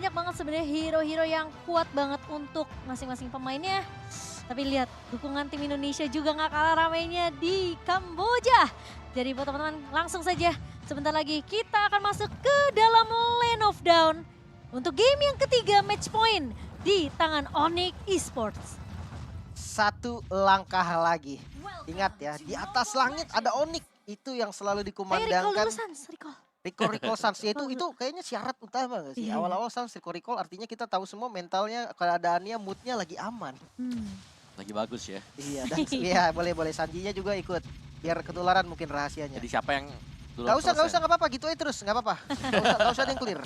banyak banget sebenarnya hero-hero yang kuat banget untuk masing-masing pemainnya. Tapi lihat, dukungan tim Indonesia juga nggak kalah ramainya di Kamboja. Jadi buat teman-teman langsung saja, sebentar lagi kita akan masuk ke dalam Lane of Down. Untuk game yang ketiga match point di tangan Onyx Esports. Satu langkah lagi. Ingat ya, di atas langit ada Onyx. Itu yang selalu Recall dikumandangkan. dulu Sans, recall. Recall Sans ya, itu kayaknya syarat utama gak sih? Iya, iya. Awal-awal Sans recall artinya kita tahu semua mentalnya, keadaannya, moodnya lagi aman. Lagi bagus ya. Iya, dan iya boleh Sanjinya juga ikut. Biar ketularan mungkin rahasianya. Jadi siapa yang dulu Gak usah, gak apa-apa, gitu aja terus, gak apa-apa. Gak usah ada yang clear.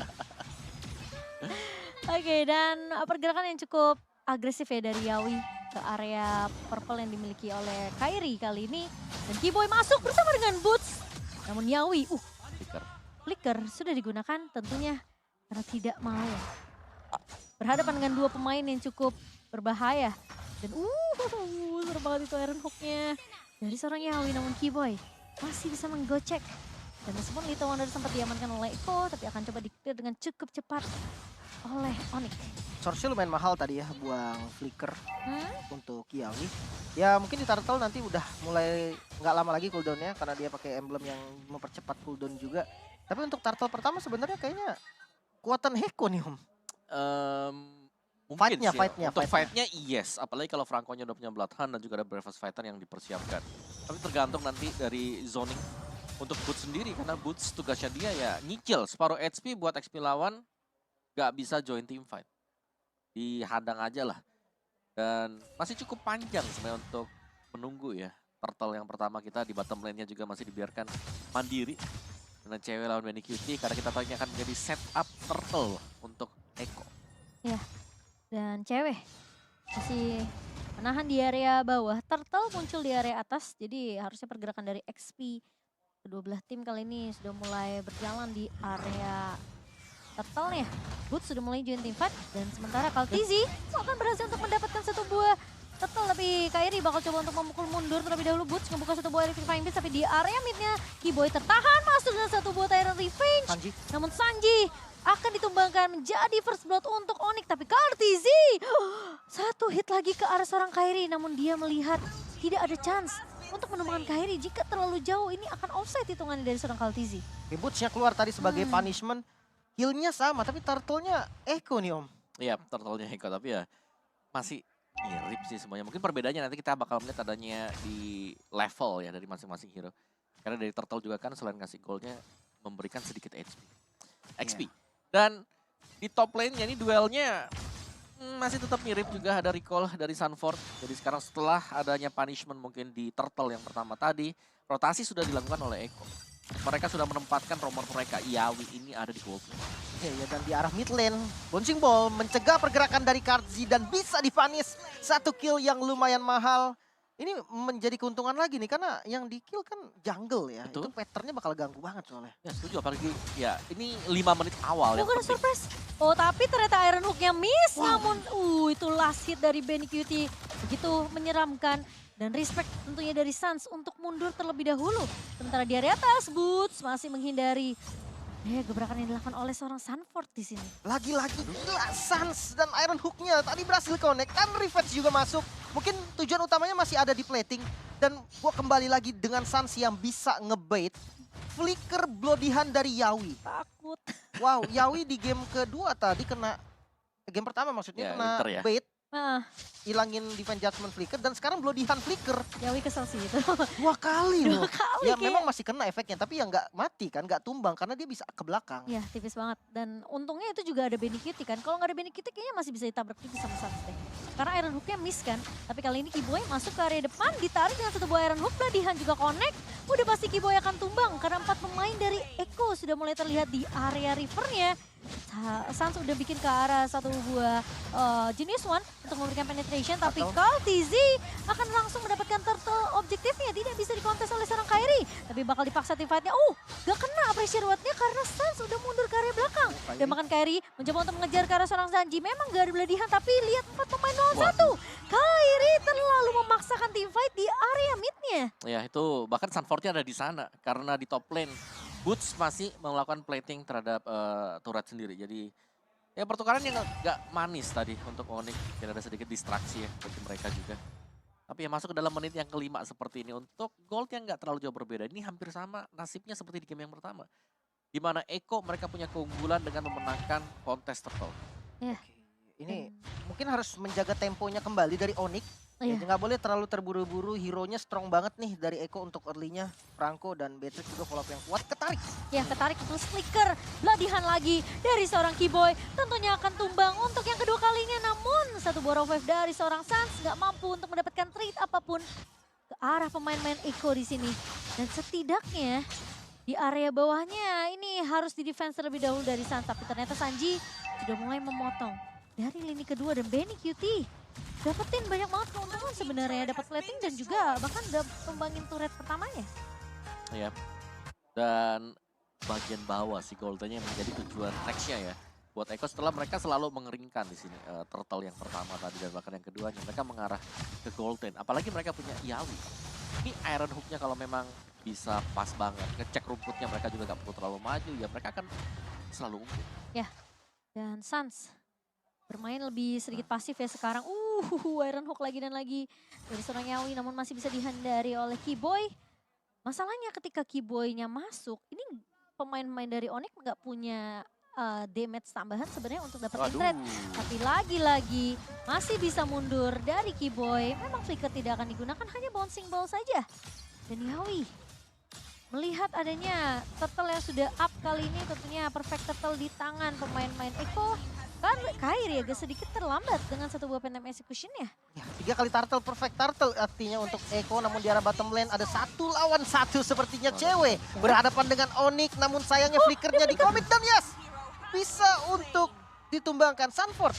Oke, dan pergerakan yang cukup agresif ya dari Yawi ke area purple yang dimiliki oleh Kairi kali ini. Dan Keyboy masuk bersama dengan Boots. Namun Yawi, flicker sudah digunakan tentunya karena tidak mau berhadapan dengan dua pemain yang cukup berbahaya. Dan serem banget itu Iron Hook-nya dari seorang Yawi, namun Keyboy masih bisa menggocek. Dan meskipun Little Wonder sempat diamankan oleh Eko, tapi akan coba di-clear dengan cukup cepat oleh Onyx. Source-nya lumayan mahal tadi ya, buang flicker untuk Yawi. Ya mungkin di Turtle nanti udah mulai nggak lama lagi cooldownnya karena dia pakai emblem yang mempercepat cooldown juga. Tapi untuk Turtle pertama sebenarnya kayaknya kuatan Heko nih Om. Mungkin Fight-nya. Untuk fight-nya yes, apalagi kalau Franco-nya udah punya Bloodhound dan juga ada Breakfast Fighter yang dipersiapkan. Tapi tergantung nanti dari zoning untuk Boots sendiri, karena Boots tugasnya dia ya nyicil separuh HP buat XP lawan, gak bisa join team fight. Dihadang aja lah. Dan masih cukup panjang sebenarnya untuk menunggu ya. Turtle yang pertama kita di bottom lane-nya juga masih dibiarkan mandiri. Dengan cewek lawan Benny Cutie, karena kita tahu ini akan menjadi setup Turtle untuk Eko. Ya, dan cewek masih menahan di area bawah. Turtle muncul di area atas, jadi harusnya pergerakan dari XP kedua belah tim kali ini sudah mulai berjalan di area Turtle-nya. Boots sudah mulai join team fight, dan sementara Kaltizi akan berhasil untuk mendapatkan satu buah Turtle, tapi Kairi bakal coba untuk memukul mundur terlebih dahulu. Boots membuka satu buah Electrifying Beast, tapi di area mid-nya Keyboy tertahan masuk dengan satu buah Tyrant Revenge. Sanji. Namun Sanji akan ditumbangkan menjadi first blood untuk Onyx, tapi Kaltizi satu hit lagi ke arah seorang Kairi, namun dia melihat tidak ada chance untuk menemukan Kairi. Jika terlalu jauh ini akan offside hitungannya dari seorang Kaltizi. Boots-nya keluar tadi sebagai punishment. Heal-nya sama tapi Turtle-nya Eko nih Om. Iya, Turtle-nya Eko, tapi ya masih mirip sih semuanya. Mungkin perbedaannya nanti kita bakal melihat adanya di level ya dari masing-masing hero. Karena dari Turtle juga kan selain ngasih gold-nya memberikan sedikit XP. Dan di top lane-nya ini duelnya masih tetap mirip juga, ada recall dari Sunford. Jadi sekarang setelah adanya punishment mungkin di Turtle yang pertama tadi, rotasi sudah dilakukan oleh Eko. Mereka sudah menempatkan romer mereka, Yawi ini ada di gold lane. Ya, dan di arah mid lane, Bouncing Ball mencegah pergerakan dari Kartzi dan bisa dipanis. Satu kill yang lumayan mahal. Ini menjadi keuntungan lagi nih, karena yang di kill kan jungle ya. Betul. Itu patternnya bakal ganggu banget soalnya. Ya setuju, apalagi ya ini 5 menit awal yang Bukan penting. surprise. Oh, tapi ternyata Iron Hook-nya miss. Namun itu last hit dari Benny Cutie begitu menyeramkan. Dan respect tentunya dari Sans untuk mundur terlebih dahulu. Sementara di area atas, Boots masih menghindari gebrakan yang dilakukan oleh seorang Sunford di sini. Lagi-lagi gila, Sans dan Iron Hook-nya tadi berhasil connect dan Revenge juga masuk. Mungkin tujuan utamanya masih ada di plating. Dan gua kembali lagi dengan Sans yang bisa ngebait flicker Bloody Hand dari Yawi. Takut. Wow, Yawi di game kedua tadi kena, game pertama maksudnya Ya, kena Winter ya. bait. Nah, Hilangin Divine Judgment flicker dan sekarang Bloody Hand flicker. Yawi kesel sih itu. 2 kali loh. Dua kali Ya kayak. memang masih kena efeknya tapi ya nggak mati kan, nggak tumbang karena dia bisa ke belakang. Ya, tipis banget. Dan untungnya itu juga ada Benny Cutie kan. Kalau nggak ada Benny Cutie kayaknya masih bisa ditabrak tipis sama Sans deh. Karena Iron Hook-nya miss kan. Tapi kali ini Keyboy masuk ke area depan, ditarik dengan satu buah Iron Hook, Bladihan juga connect. Udah pasti Keyboy akan tumbang karena 4 pemain dari Eko sudah mulai terlihat di area rivernya. Sans udah bikin ke arah satu buah Genius One untuk memberikan penetration, tapi Kaltizi akan langsung mendapatkan turtle objektifnya, tidak bisa dikontes oleh seorang Kairi, tapi bakal dipaksa tim fight-nya. Gak kena pressure ward-nya karena Sans udah mundur ke area belakang. Dan bahkan Kairi mencoba untuk mengejar ke arah seorang Sanji, memang gak ada beladihan, tapi lihat 4 pemain lawan 1. Kairi terlalu memaksakan tim fight di area mid-nya. Ya itu bahkan Sunford-nya ada di sana karena di top lane Boots masih melakukan plating terhadap turret sendiri. Jadi Ya pertukaran yang nggak manis tadi untuk Onyx. Kira ada sedikit distraksi ya bagi mereka juga. Tapi ya masuk ke dalam menit yang kelima seperti ini. Untuk gold yang nggak terlalu jauh berbeda. Ini hampir sama nasibnya seperti di game yang pertama. Di mana Eko mereka punya keunggulan dengan memenangkan kontes turtle. Ya. Ini mungkin harus menjaga temponya kembali dari Onyx. Ya, Iya. nggak boleh terlalu terburu-buru. Hero-nya strong banget nih dari Eko untuk early-nya. Franco dan Beatrix juga follow up yang kuat. Ketarik. Ya, ketarik itu Flicker. Bloody Hand lagi dari seorang Keyboy. Tentunya akan tumbang untuk yang kedua kalinya. Namun satu Borrow Wave dari seorang Sans nggak mampu untuk mendapatkan trade apapun ke arah pemain-pemain Eko di sini. Dan setidaknya di area bawahnya ini harus di defense terlebih dahulu dari Sans. Tapi ternyata Sanji sudah mulai memotong dari lini kedua dan Benny Cutie dapetin banyak banget keuntungan sebenarnya. Dapat plating dan juga bahkan udah tumbangin turret pertamanya. Ya. Dan bagian bawah si Goldennya menjadi tujuan nextnya ya. Buat Eko setelah mereka selalu mengeringkan di sini turtle yang pertama tadi dan bahkan yang keduanya. Mereka mengarah ke Golden. Apalagi mereka punya Yawi. Ini Iron Hook-nya kalau memang bisa pas banget. Ngecek rumputnya mereka juga gak perlu terlalu maju. Ya mereka akan selalu unggul. Ya, dan Sans bermain lebih sedikit pasif ya sekarang. Iron Hook lagi dan lagi dari seorang Yawi namun masih bisa dihindari oleh Keyboy. Masalahnya ketika Keyboy-nya masuk, ini pemain-pemain dari Onyx nggak punya damage tambahan sebenarnya untuk dapetin trade. Tapi lagi-lagi masih bisa mundur dari Keyboy. Memang flicker tidak akan digunakan, hanya bouncing ball saja. Dan Yawi melihat adanya turtle yang sudah up kali ini, tentunya perfect turtle di tangan pemain-pemain Eko. Kan Kairi agak sedikit terlambat dengan satu buah Phantom Execution-nya. Ya, 3 kali turtle, perfect turtle artinya untuk Eko. Namun di arah bottom lane ada 1 lawan 1 sepertinya cewek. Berhadapan dengan Onyx, namun sayangnya flickernya di commit dan yes! Bisa untuk ditumbangkan. Sanford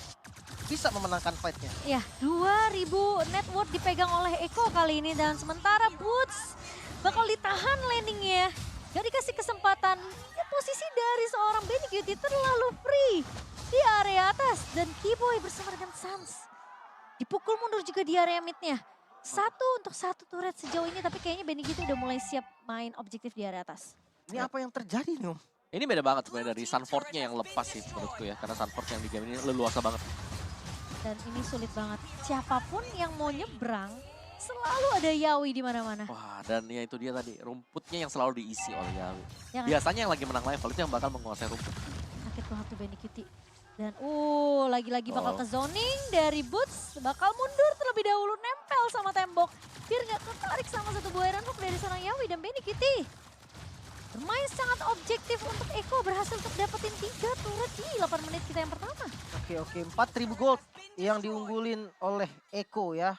bisa memenangkan fight-nya. Ya, 2000 net worth dipegang oleh Eko kali ini. Dan sementara Boots bakal ditahan landingnya. Gak dikasih kesempatan. Ya, posisi dari seorang Benny Cutie terlalu free di area atas. Dan Keyboy bersama dengan Sans dipukul mundur juga di area midnya. 1 untuk 1 turret sejauh ini. Tapi kayaknya Benny Cutie udah mulai siap main objektif di area atas. Ini apa yang terjadi nih Om? Ini beda banget sebenarnya dari Sanford-nya yang lepas sih menurutku ya. Karena Sanford yang di game ini leluasa banget. Dan ini sulit banget. Siapapun yang mau nyebrang, selalu ada Yawi di mana-mana. Wah, dan ya itu dia tadi, rumputnya yang selalu diisi oleh Yawi. Ya kan? Biasanya yang lagi menang level itu yang bakal menguasai rumput. Sakit banget tuh Benny Cutie. Dan lagi-lagi bakal ke zoning dari Boots. Bakal mundur terlebih dahulu, nempel sama tembok. Biar nggak ketarik sama satu buah Iron Hook dari seorang Yawi dan Benny Cutie. Bermain sangat objektif untuk Eko, berhasil untuk dapetin 3 turret di 8 menit kita yang pertama. Oke, 4.000 gold yang diunggulin oleh Eko ya.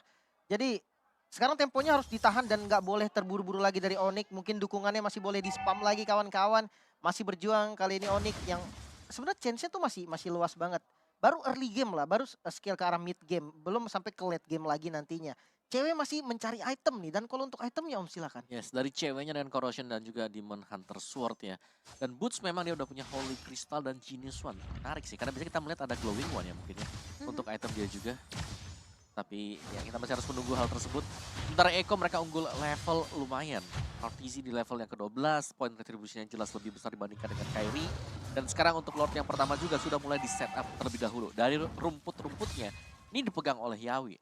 Jadi sekarang temponya harus ditahan dan nggak boleh terburu-buru lagi dari Onyx. Mungkin dukungannya masih boleh di spam lagi kawan-kawan. Masih berjuang kali ini Onyx yang sebenarnya chance-nya tuh masih luas banget. Baru early game lah, baru skill ke arah mid game. Belum sampai ke late game lagi nantinya. Cewek masih mencari item nih, dan kalau untuk itemnya Om silakan. Yes, dari ceweknya dengan Corrosion dan juga Demon Hunter Sword ya. Dan Boots memang dia udah punya Holy Crystal dan Genius One. Menarik sih, karena biasanya kita melihat ada Glowing One ya mungkin ya. Untuk item dia juga. Tapi ya kita masih harus menunggu hal tersebut. Sementara Eko mereka unggul level lumayan. RTZ di level yang ke-12, point retribution yang jelas lebih besar dibandingkan dengan Kairi. Dan sekarang untuk Lord yang pertama juga sudah mulai di setup terlebih dahulu. Dari rumput-rumputnya, ini dipegang oleh Yawi.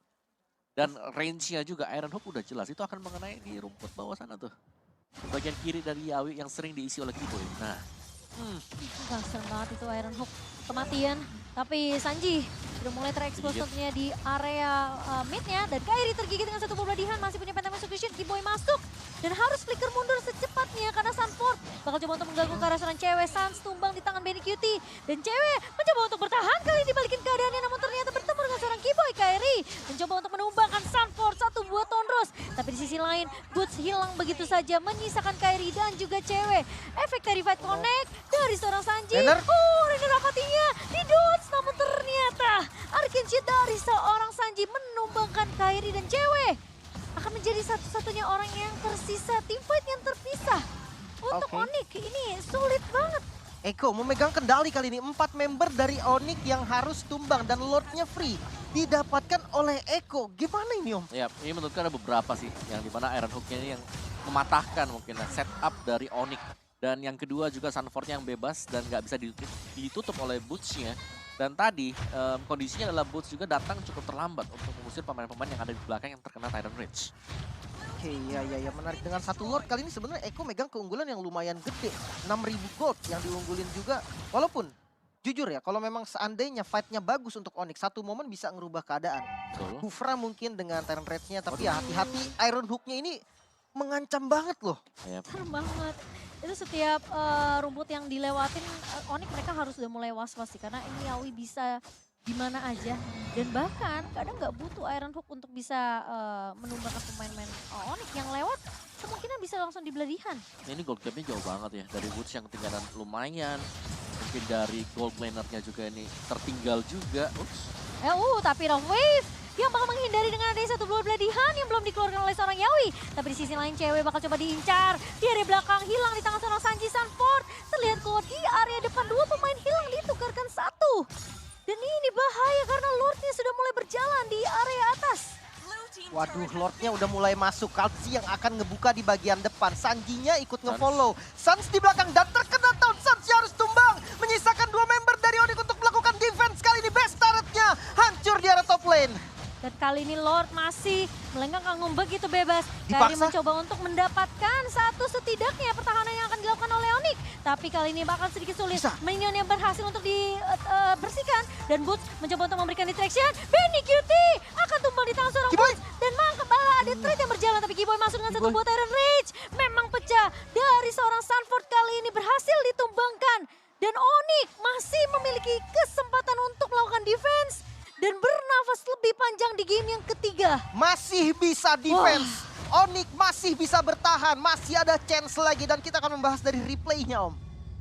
Dan range-nya juga Iron Hook udah jelas, itu akan mengenai di rumput bawah sana tuh. Bagian kiri dari Yawi yang sering diisi oleh Keyboy. Nah, Serem banget itu Iron Hook, kematian. Tapi Sanji sudah mulai terekspos tentunya di area midnya. Dan Kairi tergigit dengan satu buah Bloody Hand, masih punya Phantom Execution. Keyboy masuk dan harus flicker mundur secepatnya karena Sanford bakal coba untuk mengganggu ke arah seorang cewek. Sans tumbang di tangan Benny Cutie. Dan cewek mencoba untuk bertahan kali ini balikin keadaannya, namun ternyata bertemu dengan seorang Keyboy. Kairi mencoba untuk menumbangkan Sanford, satu buah Tondros. Tapi di sisi lain Boots hilang begitu saja, menyisakan Kairi dan juga cewek. Efek Terrified Connect dari seorang Sanji. Renner Rapatinya di dodge, namun ternyata Arcane Shield dari seorang Sanji menumbangkan Kairi dan cewek. Akan menjadi satu-satunya orang yang tersisa, teamfight yang terpisah. Untuk Onyx ini sulit banget. Eko memegang kendali kali ini. 4 member dari Onyx yang harus tumbang dan Lordnya free didapatkan oleh Eko. Gimana ini Om? ya ini menurutku ada beberapa sih yang dimana Iron Hook-nya ini yang mematahkan mungkin setup dari Onyx. Dan yang kedua juga Sanford yang bebas dan nggak bisa ditutup oleh Boots-nya. Dan tadi kondisinya adalah Boots juga datang cukup terlambat untuk mengusir pemain-pemain yang ada di belakang yang terkena Tyrant Rage. Oke, ya menarik. Dengan satu Lord kali ini sebenarnya Eko megang keunggulan yang lumayan gede. 6.000 gold yang diunggulin juga. Walaupun jujur ya, kalau memang seandainya fight-nya bagus untuk Onyx, satu momen bisa ngerubah keadaan. Betul. Kufra mungkin dengan Tyrant Rage-nya, tapi ya hati-hati Iron Hook-nya ini mengancam banget loh. Serem banget. Itu setiap rumput yang dilewatin Onyx mereka harus udah mulai was-was sih. Karena ini Yawi bisa di mana aja. Dan bahkan kadang nggak butuh Iron Hook untuk bisa menumbangkan pemain-pemain Onyx yang lewat. Kemungkinan bisa langsung dibeladihan. Ini gold gap-nya jauh banget ya. Dari Woods yang ketinggalan lumayan. Mungkin dari gold laner-nya juga ini tertinggal juga. Tapi Rough Wave yang bakal menghindari dengan adanya satu blow beladihan yang belum dikeluarkan oleh seorang Yawi. Tapi di sisi lain cewek bakal coba diincar. Di area belakang hilang di tangan seorang Sanji Sanford. Terlihat keluar di area depan, dua pemain hilang ditukarkan satu. Dan ini bahaya karena Lordnya sudah mulai berjalan di area atas. Waduh, Lordnya udah mulai masuk. Kalsi yang akan ngebuka di bagian depan. Sanjinya ikut ngefollow. Sans di belakang dan terkena down. Sans harus tumbang. Menyisakan dua member dari Onyx untuk melakukan defense. Kali ini best turretnya hancur di area top lane. Dan kali ini Lord masih melenggang begitu bebas. Dipaksa. Kari mencoba untuk mendapatkan satu setidaknya pertahanan yang akan dilakukan oleh Onyx. Tapi kali ini bakal sedikit sulit. Bisa. Minion yang berhasil untuk dibersihkan. Dan Boots mencoba untuk memberikan distraction. Benny Cutie akan tumbang di tangan seorang Kiboy. Boots. Dan mangkap ada trade yang berjalan. Tapi Kiboy masuk dengan satu Kiboy. buat Iron Rage. Memang pecah dari seorang Sanford kali ini berhasil ditumbangkan. Dan Onyx masih memiliki kesempatan untuk melakukan defense. Dan bernafas lebih panjang di game yang ketiga. Masih bisa defense. Onyx masih bisa bertahan. Masih ada chance lagi. Dan kita akan membahas dari replaynya Om.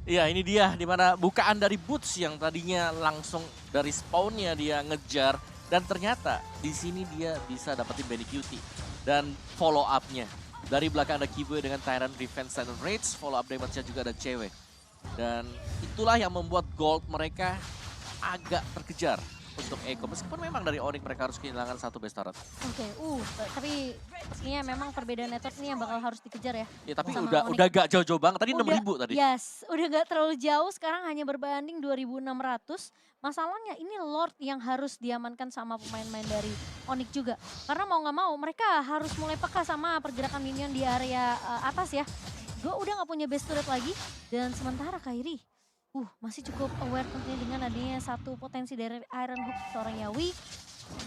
Iya, ini dia dimana bukaan dari Boots yang tadinya langsung dari spawnnya dia ngejar. Dan ternyata di sini dia bisa dapetin Benny Cutie. Dan follow up-nya. Dari belakang ada Kiboy dengan Tyrant Defense Tyrant Rage. Follow up damage-nya juga ada cewek. Dan itulah yang membuat gold mereka agak terkejar untuk Eko. Meskipun memang dari Onyx mereka harus kehilangan satu best turret. Oke, tapi sepertinya memang perbedaan network ini yang bakal harus dikejar ya. Ya tapi Sama udah Onyx. gak jauh-jauh banget. Tadi Udah, 6.000 tadi. Yes, udah gak terlalu jauh, sekarang hanya berbanding 2.600. Masalahnya ini Lord yang harus diamankan sama pemain-pemain dari Onyx juga. Karena mau gak mau mereka harus mulai peka sama pergerakan minion di area atas ya. Gue udah gak punya best turret lagi. Dan sementara Kairi masih cukup aware tentunya dengan adanya satu potensi dari Iron Hook seorang Yawi.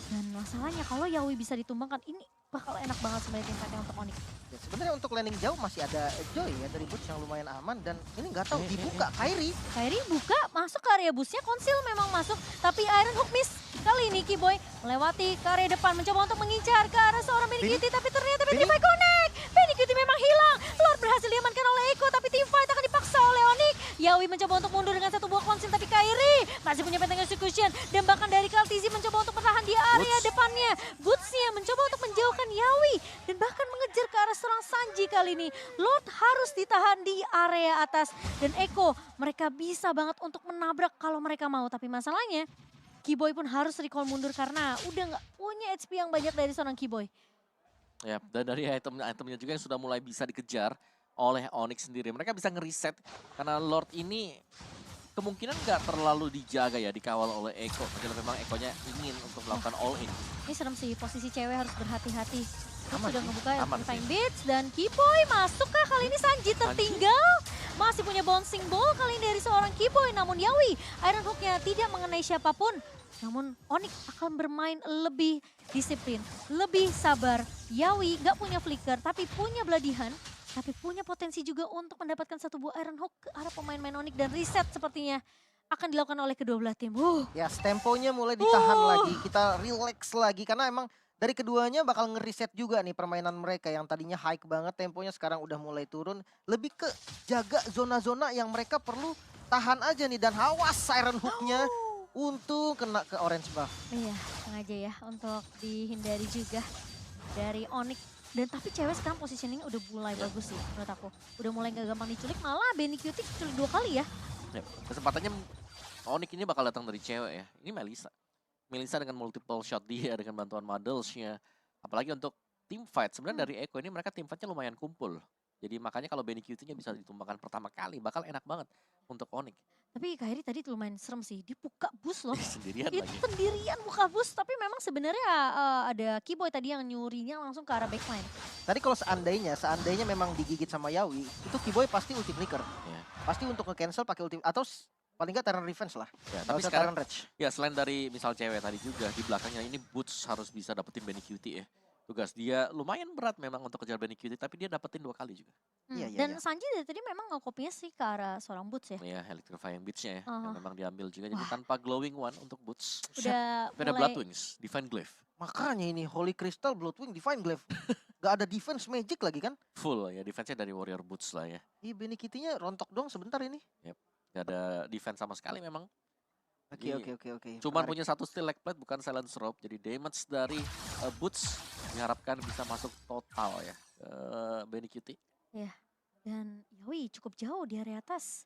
Dan masalahnya kalau Yawi bisa ditumbangkan ini bakal enak banget sebenarnya tim untuk Onyx. Ya, sebenarnya untuk landing jauh masih ada Joy ya dari Boots yang lumayan aman. Dan ini nggak tahu dibuka Kairi. Kairi buka, masuk ke area busnya, Konsil memang masuk. Tapi Iron Hook miss. Kali ini Kiboy melewati ke area depan, mencoba untuk mengincar ke arah seorang Benny Cutie. Tapi ternyata Petrify connect. Benny Cutie memang hilang. Lord berhasil diamankan oleh Eko, tapi teamfight akan dipaksa oleh Onyx. Yawi mencoba untuk mundur dengan satu buah Konsil, tapi Kairi masih punya penteng execution. Dan bahkan dari Kaltizi mencoba untuk bertahan di area depannya. Boots-nya mencoba untuk menjauhkan Yawi. Dan bahkan mengejar ke arah seorang Sanji kali ini. Lord harus ditahan di area atas. Dan Eko, mereka bisa banget untuk menabrak kalau mereka mau. Tapi masalahnya, Kiboy pun harus recall mundur karena udah nggak punya HP yang banyak dari seorang Kiboy. Ya, dan dari itemnya juga yang sudah mulai bisa dikejar oleh Onyx sendiri. Mereka bisa ngeriset karena Lord ini kemungkinan nggak terlalu dijaga ya, dikawal oleh Eko. Padahal memang Ekonya ingin untuk melakukan all in. Ini serem sih, posisi cewek harus berhati-hati. Aman Sudah sih, ngebuka aman Fine sih. Beats dan Kiboy masuk kah kali ini Sanji tertinggal. Masih punya bouncing ball kali ini dari seorang Kiboy. Namun Yawi, Iron Hook-nya tidak mengenai siapapun. Namun Onyx akan bermain lebih disiplin, lebih sabar. Yawi nggak punya flicker tapi punya beladihan. Tapi punya potensi juga untuk mendapatkan satu buah Iron Hook ke arah pemain-pemain Onyx. Dan reset sepertinya akan dilakukan oleh kedua belah tim. Ya, temponya mulai ditahan lagi. Kita relax lagi karena emang dari keduanya bakal ngeriset juga nih permainan mereka yang tadinya high banget, temponya sekarang udah mulai turun. Lebih ke jaga zona-zona yang mereka perlu tahan aja nih. Dan awas Iron Hook-nya untung kena ke orange buff. Iya, sengaja ya untuk dihindari juga dari Onyx. Dan tapi cewek sekarang positioning udah mulai bagus sih menurut aku. Udah mulai gak gampang diculik, malah Benny Cutie diculik 2 kali ya. Ya, kesempatannya Onyx ini bakal datang dari cewek ya. Ini Melissa. Melissa dengan multiple shot dia, dengan bantuan Muddles-nya. Apalagi untuk team fight. Sebenarnya dari Eko ini mereka team fight-nya lumayan kumpul. Jadi makanya kalau Benny QT-nya bisa ditumbangkan pertama kali, bakal enak banget untuk Onyx. Tapi Kairi tadi lumayan serem sih, dia buka bus loh. Sendirian Itu lagi. sendirian buka bus, tapi memang sebenarnya ada Keyboy tadi yang nyurinya langsung ke arah backline. Tadi kalau seandainya memang digigit sama Yawi, itu Keyboy pasti ulti flicker. Ya. Pasti untuk nge-cancel pakai ulti atau paling nggak Terran Revenge lah. Ya, Nggak tapi usah sekarang Terran Rage. ya selain dari misal cewek tadi juga di belakangnya ini Boots harus bisa dapetin Benny QT ya. Tugas dia lumayan berat memang untuk kejar Benny QT, tapi dia dapetin 2 kali juga. Iya, iya, Dan iya. Sanji dari tadi memang nge-copy-nya sih ke arah seorang Boots ya. Ya, Electrifying Beats-nya ya, Aha. yang memang diambil juga. Jadi Wah. tanpa Glowing One untuk Boots. Udah Tapi ada mulai Bloodwings, Divine Glaive. Makanya ini Holy Crystal, Bloodwing, Divine Glaive. Gak ada defense magic lagi kan? Full ya, defense-nya dari Warrior Boots lah ya. Iya, Benny Kitty-nya rontok dong sebentar ini. Gak ada defense sama sekali memang. Oke, Iya. oke. Cuman Menarik. punya satu steel leg plate bukan silence rope. Jadi damage dari Boots diharapkan bisa masuk total ya ke Benny QT. dan Yawi cukup jauh di area atas.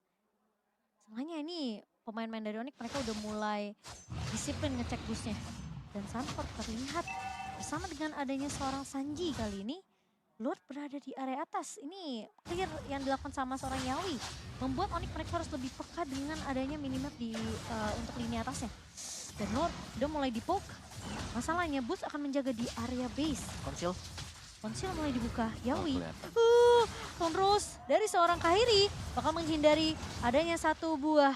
Selainnya ini pemain-pemain dari Onyx mereka udah mulai disiplin ngecek busnya. Dan Sanford terlihat bersama dengan adanya seorang Sanji kali ini. Lord berada di area atas. Ini clear yang dilakukan sama seorang Yawi. Membuat Onyx mereka harus lebih peka dengan adanya minimap di untuk lini atasnya. Dan Lord udah mulai dipoke. Masalahnya Boots akan menjaga di area base. Conceal. Konsil mulai dibuka. Yawi. Kelihatan. Conros dari seorang Kairi bakal menghindari adanya satu buah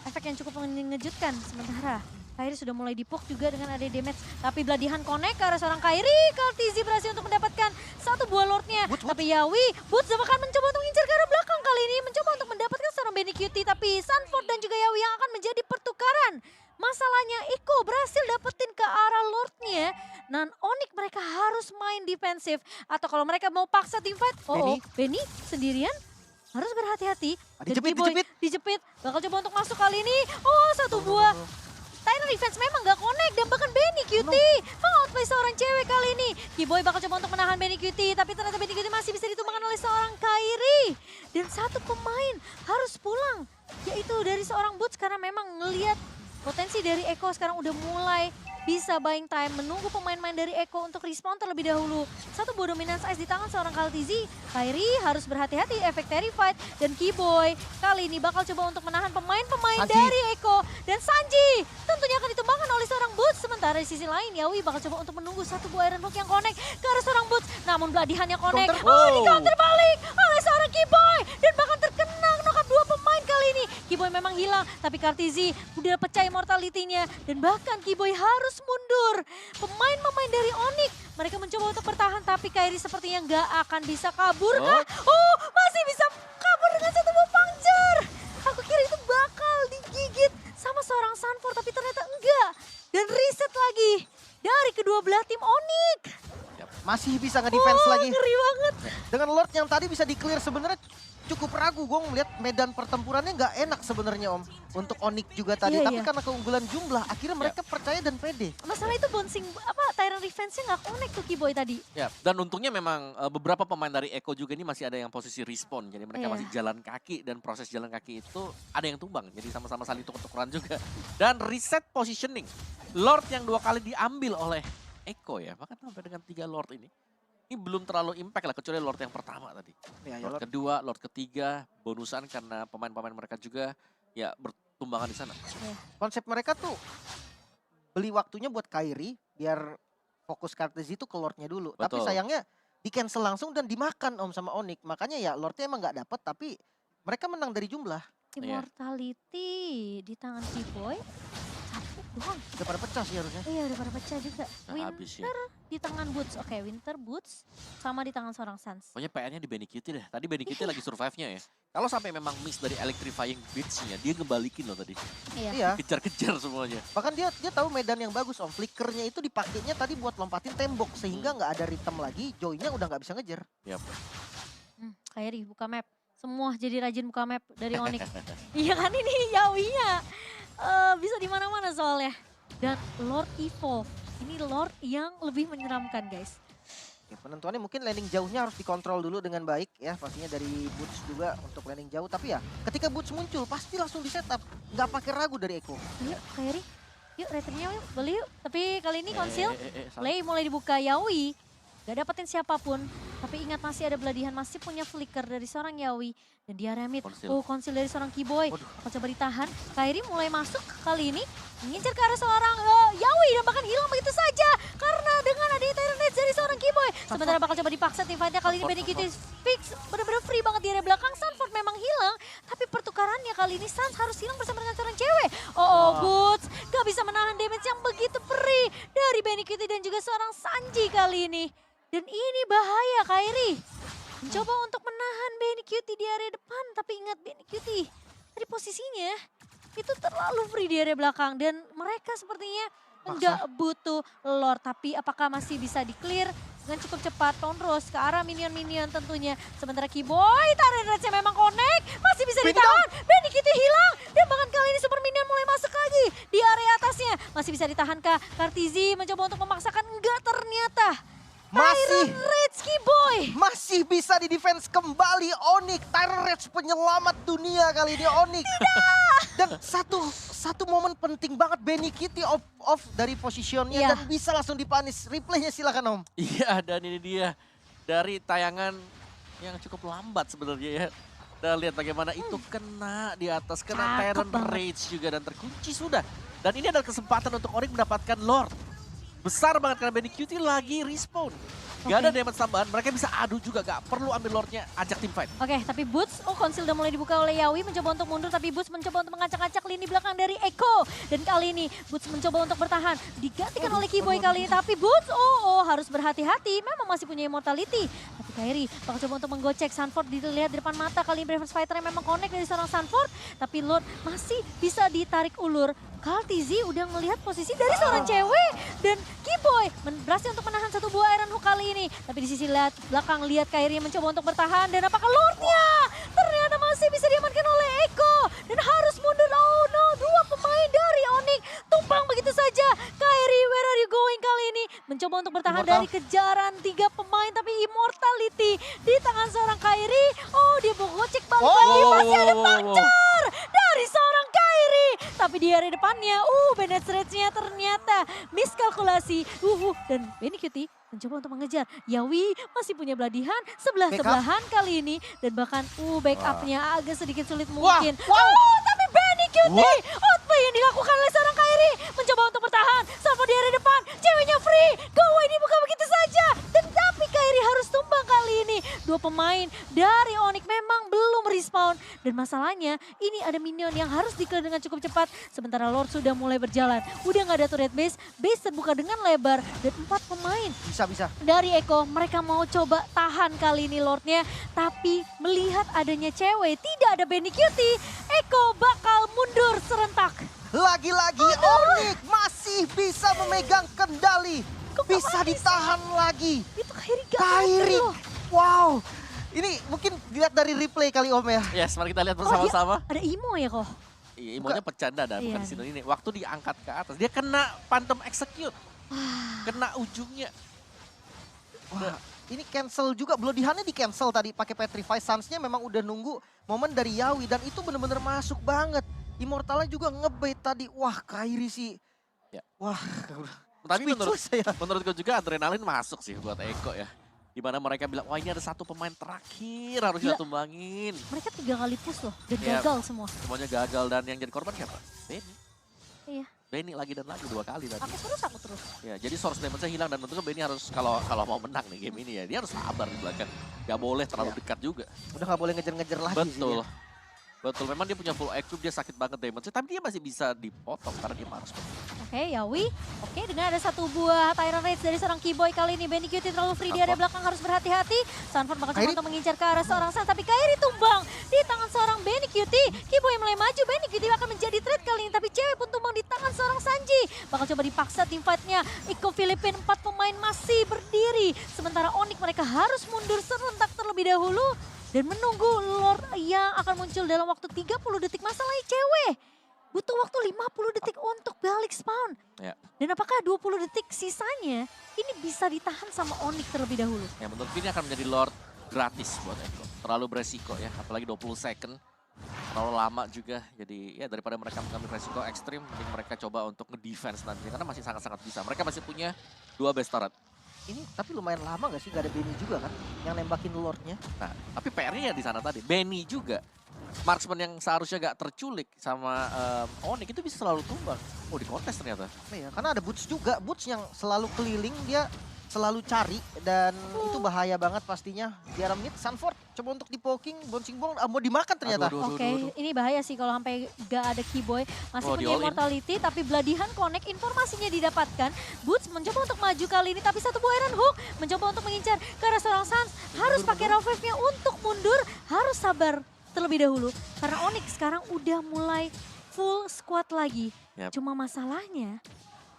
efek yang cukup mengejutkan. Sementara Kairi sudah mulai dipok juga dengan ada damage. Tapi Bladihan connect ke arah seorang Kairi. Kartizi berhasil untuk mendapatkan satu buah lordnya. Boots. Tapi Yawi, Boots bahkan mencoba untuk mengincar ke arah belakang kali ini. Mencoba untuk mendapatkan seorang Benny QT. Tapi Sanford dan juga Yawi yang akan menjadi pertukaran. Masalahnya Iko berhasil dapetin ke arah lordnya. Dan Onyx mereka harus main defensif. Atau kalau mereka mau paksa teamfight. Benny sendirian harus berhati-hati. Dan Dijepit, Keyboy dijepit. Bakal coba untuk masuk kali ini. Oh, satu buah. Tyrant defense memang gak connect dan bahkan Benny QT mengoutplay seorang cewek kali ini. Keyboy bakal coba untuk menahan Benny QT tapi ternyata Benny QT masih bisa ditumbangkan oleh seorang Kairi. Dan satu pemain harus pulang yaitu dari seorang Boots karena memang ngelihat potensi dari Eko sekarang udah mulai bisa buying time, menunggu pemain-pemain dari Eko untuk respawn terlebih dahulu. Satu buah dominance ice di tangan seorang Kaltizi. Kairi harus berhati-hati efek Terrified. Dan Keyboy kali ini bakal coba untuk menahan pemain-pemain Sanji. dari Eko. Dan Sanji tentunya akan ditumbangkan oleh seorang Boots. Sementara di sisi lain Yawi bakal coba untuk menunggu satu buah Iron Hook yang connect ke arah seorang Boots. Namun Bladihan yang connect. Counter. Di counter balik oleh seorang Keyboy. Dan bahkan terkena knock dua pemain kali ini. Keyboy memang hilang, tapi Kartizi udah pecah immortality-nya. Dan bahkan Keyboy harus mundur. Pemain-pemain dari Onyx, mereka mencoba untuk bertahan, tapi Kairi sepertinya nggak akan bisa kabur kah? Oh, masih bisa kabur dengan satu buah puncture. Aku kira itu bakal digigit sama seorang Sanford, tapi ternyata enggak. Dan reset lagi dari kedua belah tim Onyx. Masih bisa nge-defense lagi. Ngeri banget. Dengan Lord yang tadi bisa di-clear sebenarnya cukup ragu. Gue ngeliat medan pertempurannya nggak enak sebenarnya Om. Untuk Onyx juga tadi. Iya, Tapi iya. karena keunggulan jumlah, akhirnya mereka percaya dan pede. Masalah itu bouncing, Tyrant Revenge-nya nggak connect tuh Keyboy tadi. Ya, dan untungnya memang beberapa pemain dari Eko juga ini masih ada yang posisi respawn. Jadi mereka Iya. masih jalan kaki dan proses jalan kaki itu ada yang tumbang. Jadi sama-sama saling tuker-tukeran juga. Dan reset positioning. Lord yang 2 kali diambil oleh Eko ya. Bahkan sampai dengan 3 Lord ini. Ini belum terlalu impact lah kecuali Lord yang pertama tadi. Ya, ya, Lord Lord. kedua, Lord ketiga, bonusan karena pemain-pemain mereka juga ya bertumbangan di sana. Konsep mereka tuh beli waktunya buat Kairi biar fokus Kartizi itu ke Lordnya dulu. Tapi Betul. sayangnya di cancel langsung dan dimakan Om sama Onyx. Makanya ya Lordnya emang nggak dapet tapi mereka menang dari jumlah. Iya. Immortality di tangan Keyboy. Satu doang. Udah pada pecah sih harusnya. Iya udah pada pecah juga. Nah, habis ya. Winter di tangan Boots. Oke, Winter Boots sama di tangan seorang Sans. Pokoknya PR-nya di Benny QT deh. Tadi Benny QT lagi survive-nya ya. Kalau sampai memang miss dari electrifying beats-nya, dia ngebalikin loh tadi. Iya. Iya. Kejar-kejar semuanya. Bahkan dia tahu medan yang bagus Om. Flickernya itu dipakainya tadi buat lompatin tembok. Sehingga nggak ada rhythm lagi. Joy-nya udah nggak bisa ngejar. Kairi buka map. Semua jadi rajin buka map dari Onyx. Iya kan ini Yawinya. Bisa di mana-mana soalnya. Dan Lord Evolve. Ini Lord yang lebih menyeramkan guys. Ya, penentuannya mungkin landing jauhnya harus dikontrol dulu dengan baik ya. Pastinya dari Boots juga untuk landing jauh. Tapi ya ketika Boots muncul pasti langsung di setup. Nggak pakai ragu dari Eko. Yuk Kairi. Yuk returnnya yuk beli yuk. Tapi kali ini konsil. salah. Play mulai dibuka Yawi. Gak dapetin siapapun. Tapi ingat masih ada Bloodihan, masih punya flicker dari seorang Yawi. Dan di area mid, konsil dari seorang Kiboy. Akan coba ditahan, Kairi mulai masuk kali ini. Mengincar ke arah seorang Yawi dan bahkan hilang begitu saja. Karena dengan adanya Tyrant Rage dari seorang Kiboy. Sementara bakal coba dipaksa teamfight-nya kali ini Benikiti fix. Bener-bener free banget di area belakang. Sanford memang hilang. Tapi pertukarannya kali ini Sans harus hilang bersama dengan seorang cewek. Boots gak bisa menahan damage yang begitu perih dari Benikiti dan juga seorang Sanji kali ini. Dan ini bahaya Kairi. Mencoba untuk menahan Benikiti di area depan. Tapi ingat Benikiti dari posisinya itu terlalu free di area belakang. Dan mereka sepertinya nggak butuh Lord. Tapi apakah masih bisa di-clear dengan cukup cepat. Tonros ke arah minion-minion tentunya. Sementara Kiboy, Tyrant Rage memang connect. Masih bisa ditahan. Benikiti hilang. Dan bahkan kali ini super minion mulai masuk lagi di area atasnya. Masih bisa ditahan kah? Kartizi mencoba untuk memaksakan. Enggak ternyata. Masih Tyrant Rage Kiboy. Masih bisa di defense kembali Onyx. Tyrant Rage penyelamat dunia kali ini Onyx. Dan satu momen penting banget Benikiti off dari posisinya dan bisa langsung dipanis. Replaynya silakan Om. Iya, dan ini dia dari tayangan yang cukup lambat sebenarnya ya. Dan lihat bagaimana itu kena di atas, kena Tyrant Rage juga dan terkunci sudah. Dan ini adalah kesempatan untuk Onyx mendapatkan Lord. Besar banget karena Benikiti lagi respawn. Gak ada damage tambahan, mereka bisa adu juga, gak perlu ambil Lordnya, ajak tim fight. Oke, tapi Boots, konsil udah mulai dibuka oleh Yawi, mencoba untuk mundur, tapi Boots mencoba untuk mengacak-acak lini belakang dari Eko. Dan kali ini Boots mencoba untuk bertahan, digantikan oleh Kiboy kali ini, tapi Boots, harus berhati-hati, memang masih punya immortality. Tapi Kairi bakal coba untuk menggocek, Sanford dilihat di depan mata, kali ini Bravers Fighter yang memang connect dari seorang Sanford, tapi Lord masih bisa ditarik ulur. Kartizi udah melihat posisi dari seorang cewek dan Kiboy berhasil untuk menahan satu buah Iron Hook kali ini. Tapi di sisi belakang lihat Kairi mencoba untuk bertahan dan apakah Lordnya ternyata masih bisa diamankan oleh Eko dan harus mundur. Oh no, dua pemain dari Onyx tumbang begitu saja. Kairi, where are you going kali ini? Mencoba untuk bertahan dari kejaran tiga pemain tapi immortality di tangan seorang Kairi. Dia gocek balik lagi, masih ada puncture dari seorang Kairi. Tapi di area depannya, Bennett Rage-nya ternyata miskalkulasi. Dan Benikiti mencoba untuk mengejar. Yawi masih punya Bloodihan sebelah-sebelahan kali ini. Dan bahkan backupnya agak sedikit sulit mungkin. Tapi Benikiti, outplay yang dilakukan oleh seorang Kairi. Mencoba untuk bertahan, sama di area depan. Ceweknya free, Gawai dibuka begitu saja. Dan tapi Kairi harus tumbang kali ini. Dua pemain dari Onyx memang belum respawn. Dan masalahnya ini ada minion yang harus di-clear dengan cukup cepat. Sementara Lord sudah mulai berjalan. Udah nggak ada turret base terbuka dengan lebar. Dan 4 pemain Bisa. dari Eko, mereka mau coba tahan kali ini Lordnya. Tapi melihat adanya cewek, tidak ada Benikiti, Eko bakal mundur serentak. Lagi-lagi Onyx masih bisa memegang kendali. Bisa ditahan lagi. Itu Kairi gak Kairi. loh. Wow. Ini mungkin dilihat dari replay kali Om ya. Yes, mari kita lihat bersama-sama. Ada Imo ya kok? Iya, Imonya bercanda dan bukan di sini ini. Waktu diangkat ke atas, dia kena Phantom Execute. Kena ujungnya. Wah, ini cancel juga. Bloodihannya di cancel tadi pakai Petrify. Suns-nya memang udah nunggu momen dari Yawi dan itu bener-bener masuk banget. Immortalnya juga ngebait tadi. Wah, Kairi sih. Ya. Wah, tapi menurutku juga adrenalin masuk sih buat Eko ya. Dimana mereka bilang, wah ini ada satu pemain terakhir harus kita tumbangin. Mereka 3 kali push loh dan gagal semua. Semuanya gagal dan yang jadi korban siapa? Benny. Iya. Benny lagi dan lagi 2 kali tadi. Aku terus. Ya, jadi source damage-nya hilang dan tentunya Benny harus kalau mau menang nih game ini ya, dia harus sabar di belakang. Gak boleh terlalu dekat juga. Udah gak boleh ngejar-ngejar lagi sih. Betul. Betul, memang dia punya full equip, dia sakit banget damage-nya, tapi dia masih bisa dipotong karena dia harus. Oke, Yawi. Oke, dengan ada satu buah Tyrant Rage dari seorang Kiboy kali ini. Benikiti terlalu free di area belakang, harus berhati-hati. Sanford bakal coba untuk mengincar ke arah seorang Sans, tapi Kairi tumbang di tangan seorang Benikiti. Kiboy mulai maju, Benikiti akan menjadi threat kali ini, tapi cewek pun tumbang di tangan seorang Sanji. Bakal coba dipaksa tim fight-nya. Iko Filipin, 4 pemain masih berdiri. Sementara Onyx mereka harus mundur serentak terlebih dahulu. Dan menunggu Lord yang akan muncul dalam waktu 30 detik. Masalahnya cewek butuh waktu 50 detik untuk balik spawn. Ya. Dan apakah 20 detik sisanya ini bisa ditahan sama Onyx terlebih dahulu? Ya menurut ini akan menjadi Lord gratis buat Eko. Terlalu beresiko ya, apalagi 20 second. Terlalu lama juga, jadi ya daripada mereka mengambil resiko ekstrim, mending mereka coba untuk nge-defense nanti. Karena masih sangat-sangat bisa, mereka masih punya 2 base turret. Ini tapi lumayan lama gak sih? Gak ada Benny juga kan yang nembakin Lordnya. Nah, tapi PR-nya ya di sana tadi. Benny juga. Marksman yang seharusnya gak terculik sama Onyx itu bisa selalu tumbang. Oh, di kontes ternyata. Iya, karena ada Boots juga. Boots yang selalu keliling, dia selalu cari. Dan itu bahaya banget pastinya. Di arah mid, Sanford coba untuk di poking, bouncing ball mau dimakan ternyata. Aduh, Oke, ini bahaya sih kalau sampai gak ada Keyboy. Masih Oh, punya di-all in. immortality, tapi Bloodihan Connect informasinya didapatkan. Boots mencoba untuk maju kali ini, tapi satu buah Iron Hook mencoba untuk mengincar ke arah seorang Sans. Harus pakai raw wave-nya untuk mundur, harus sabar terlebih dahulu. Karena Onyx sekarang udah mulai full squad lagi. Yap. Cuma masalahnya,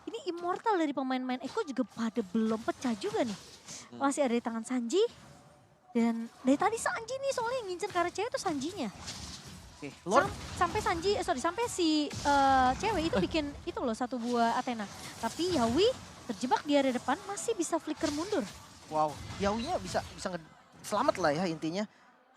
ini immortal dari pemain-pemain Eko juga pada belum pecah juga nih. Masih ada di tangan Sanji. Dan dari tadi Sanji nih soalnya yang ngincer ke arah cewek itu Sanjinya. Oke, Lord Sampai Sanji, sampai si cewek itu bikin itu loh satu buah Athena. Tapi Yawi terjebak di area depan masih bisa flicker mundur. wow, Yawinya bisa selamat lah ya intinya.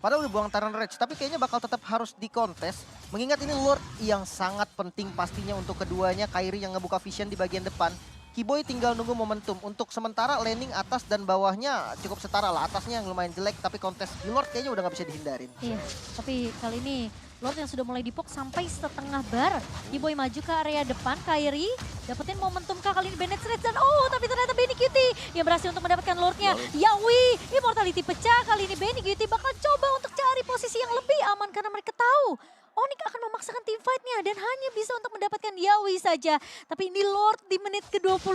Padahal udah buang Tyrant Rage, tapi kayaknya bakal tetap harus dikontes. Mengingat ini Lord yang sangat penting pastinya untuk keduanya. Kairi yang ngebuka vision di bagian depan. Keyboy tinggal nunggu momentum. Untuk sementara landing atas dan bawahnya cukup setara lah. Atasnya yang lumayan jelek, tapi kontes di Lord kayaknya udah nggak bisa dihindarin. Iya, tapi kali ini Lord yang sudah mulai dipok sampai setengah bar. Keyboy maju ke area depan, Kairi dapetin momentum kali ini Bennett Stretch dan tapi ternyata Benny Cutie yang berhasil untuk mendapatkan Lordnya. Yawi, immortality pecah, kali ini Benny Cutie bakal coba untuk cari posisi yang lebih aman karena mereka tahu Onyx akan memaksakan team fight-nya dan hanya bisa untuk mendapatkan Yawi saja. Tapi ini Lord di menit ke-26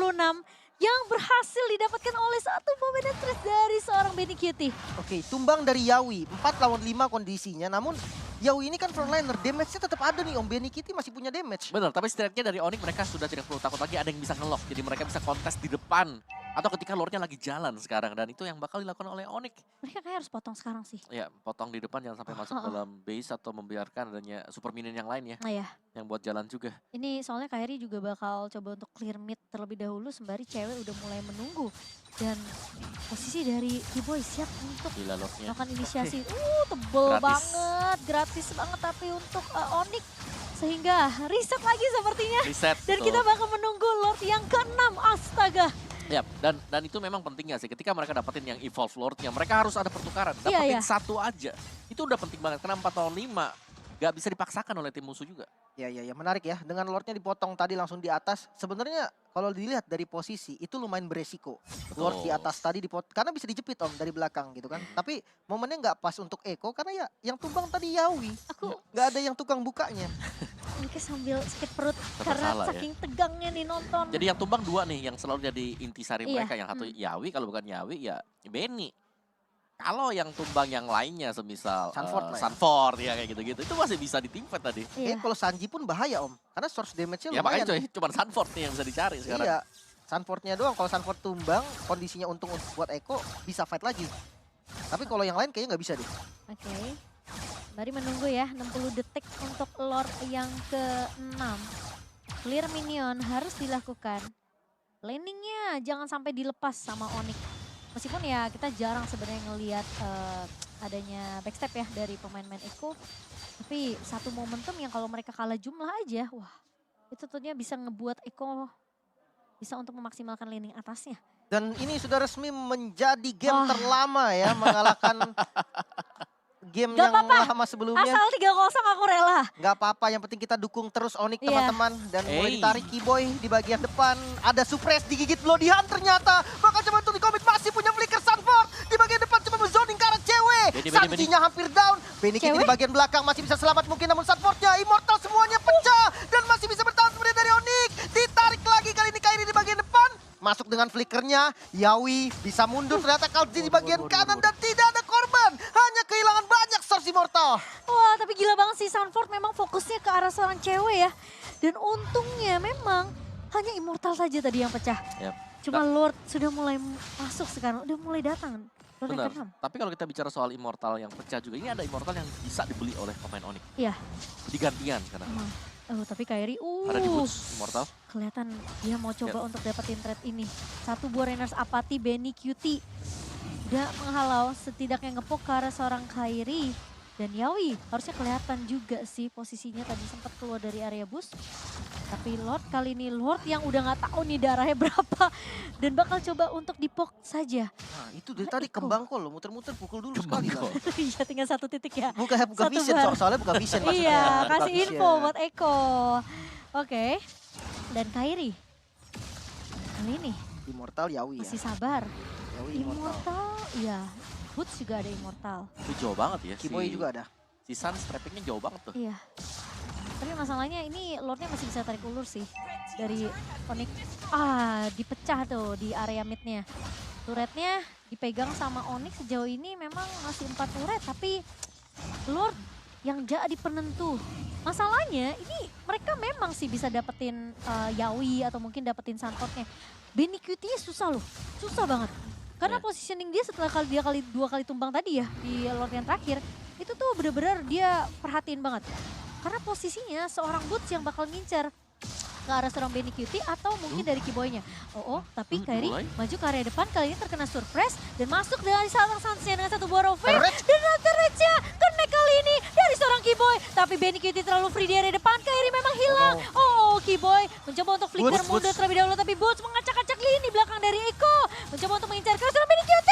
yang berhasil didapatkan oleh satu pemain Stretch dari seorang Benny Cutie. Oke, tumbang dari Yawi. 4 lawan 5 kondisinya, namun Yawi ini kan frontliner, damage-nya tetap ada nih Om. Benny Kitty masih punya damage. Bener, tapi setidaknya dari Onyx mereka sudah tidak perlu takut lagi ada yang bisa nge-lock. Jadi mereka bisa kontes di depan. Atau ketika Lordnya lagi jalan sekarang. Dan itu yang bakal dilakukan oleh Onyx. Mereka kayak harus potong sekarang sih. Ya, potong di depan jangan sampai masuk dalam base atau membiarkan adanya super minion yang lain ya. Nah ya, Yang buat jalan juga. ini soalnya Kairi juga bakal coba untuk clear mid terlebih dahulu sembari cewek udah mulai menunggu. Dan posisi dari Keyboy siap untuk Gila Lordnya. melakukan inisiasi. Tebel Gratis. banget, gratis banget tapi untuk Onyx. Sehingga reset lagi sepertinya. Reset. Dan betul. kita bakal menunggu Lord yang ke-6, astaga. Ya, dan itu memang pentingnya sih. Ketika mereka dapetin yang evolve Lordnya, mereka harus ada pertukaran. Iya, Dapetin iya. satu aja. Itu udah penting banget. Karena 4 lawan 5 gak bisa dipaksakan oleh tim musuh juga. Ya, menarik ya. Dengan Lordnya dipotong tadi langsung di atas. Sebenarnya kalau dilihat dari posisi itu lumayan beresiko. Lord di atas tadi karena bisa dijepit Om dari belakang gitu kan. Tapi momennya nggak pas untuk Eko karena ya yang tumbang tadi Yawi. Aku Nggak ada yang tukang bukanya. mungkin sambil sakit perut Tetap karena salah ya. saking tegangnya nih nonton. Jadi yang tumbang 2 nih yang selalu jadi intisari Iya, mereka. Yang satu Yawi, kalau bukan Yawi ya Benny. Kalau yang tumbang yang lainnya semisal Sanford lah ya. Sanford ya kayak gitu-gitu. Itu masih bisa di teamfight tadi. Iya. Kalau Sanji pun bahaya Om. Karena source damage-nya Ya makanya lumayan. coy, cuma Sanford nih yang bisa dicari sekarang. Iya. Sanfordnya doang. Kalau Sanford tumbang, kondisinya untung buat Eko bisa fight lagi. Tapi kalau yang lain kayaknya nggak bisa deh. Oke. Mari menunggu ya 60 detik untuk Lord yang ke-6. Clear minion harus dilakukan. Landingnya jangan sampai dilepas sama Onyx. Meskipun ya kita jarang sebenarnya ngelihat adanya backstep ya dari pemain-pemain Eko. Tapi satu momentum yang kalau mereka kalah jumlah aja, wah itu tentunya bisa ngebuat Eko bisa untuk memaksimalkan landing atasnya. Dan ini sudah resmi menjadi game Wah. terlama ya. Mengalahkan game Gak yang apa-apa. lama sebelumnya. Asal 3-0 aku rela. Nggak apa-apa, yang penting kita dukung terus Onyx Iya. teman-teman. Dan mulai Hey. ditarik Keyboy di bagian depan. Ada suppress digigit Bloodihan ternyata. Bakal coba untuk di komit, masih punya flicker Sanford. Di bagian depan coba menzoning ke arah cewek. Benny. Sanjinya hampir down. Benny Kitty Cewek? di bagian belakang masih bisa selamat mungkin. Namun Sanfordnya immortal semuanya pecah. Dan masih bisa bertahan sebenarnya dari Onyx. Ditarik lagi kali ini Kairi di bagian depan. Masuk dengan flickernya. Yawi bisa mundur. Ternyata Kalji di bagian kanan. Dan tidak ada korban. Hanya kehilangan banyak source immortal. Wah, tapi gila banget sih Sanford memang fokusnya ke arah seorang cewek ya. Dan untungnya memang hanya immortal saja tadi yang pecah. Yap. Cuma Lord sudah mulai masuk sekarang, udah mulai datang. Lord yang Benar. ke-6. Tapi kalau kita bicara soal immortal yang pecah juga, ini ada immortal yang bisa dibeli oleh pemain Onyx. Iya, Digantian sekarang. emang. Tapi Kairi, Ada di boots immortal. kelihatan dia mau coba untuk dapetin trade ini. Satu buah Rainers Apathy, Benny Cutie. Udah menghalau, setidaknya ngepok ke arah seorang Kairi. Dan Yawi harusnya kelihatan juga sih posisinya tadi sempat keluar dari area boost. Tapi Lord kali ini, Lord yang udah nggak tahu nih darahnya berapa. Dan bakal coba untuk dipok saja. Nah itu dari Nah, tadi Iko. kembang kol loh, muter-muter pukul dulu Kembang sekali kol. lah. Iya tinggal satu titik ya. Buka Satu vision, bar. soalnya buka vision maksudnya. Iya, Buka kasih vision. info buat Eko. Oke. Dan Kairi. Kali ini Immortal Yawi ya. masih sabar. Yawi Immortal. Immortal, iya. Boots juga ada Immortal. Itu jauh banget ya. Kiboy juga ada. Si Sun trappingnya jauh banget tuh. Iya. Tapi masalahnya ini Lordnya masih bisa tarik ulur sih. Dari Onyx. Dipecah tuh di area midnya. Turretnya dipegang sama Onyx sejauh ini memang masih 4 turret. Tapi Lord yang jadi penentu. Masalahnya ini mereka memang sih bisa dapetin Yawi atau mungkin dapetin Santornya. Benny QT-nya susah loh. Susah banget. Karena Iya. positioning dia setelah dua kali tumbang tadi ya di Lord yang terakhir. Itu tuh bener-bener dia perhatiin banget. Karena posisinya seorang Boots yang bakal ngincer ke arah seorang Benny QT atau mungkin dari Kiboy-nya. Tapi Kairi mulai. maju ke area depan kali ini terkena surprise dan masuk dari seorang Sansnya dengan satu buah Rovage. Terrech. Dan Terrech-nya connect kali ini dari seorang Kiboy. Tapi Benny QT terlalu free di area depan, Kairi memang hilang. Kiboy mencoba untuk flicker Boots, mundur Boots. terlebih dahulu tapi Boots mengacak-acak lini belakang dari Eko. Mencoba untuk mengincar ke seorang Benny QT.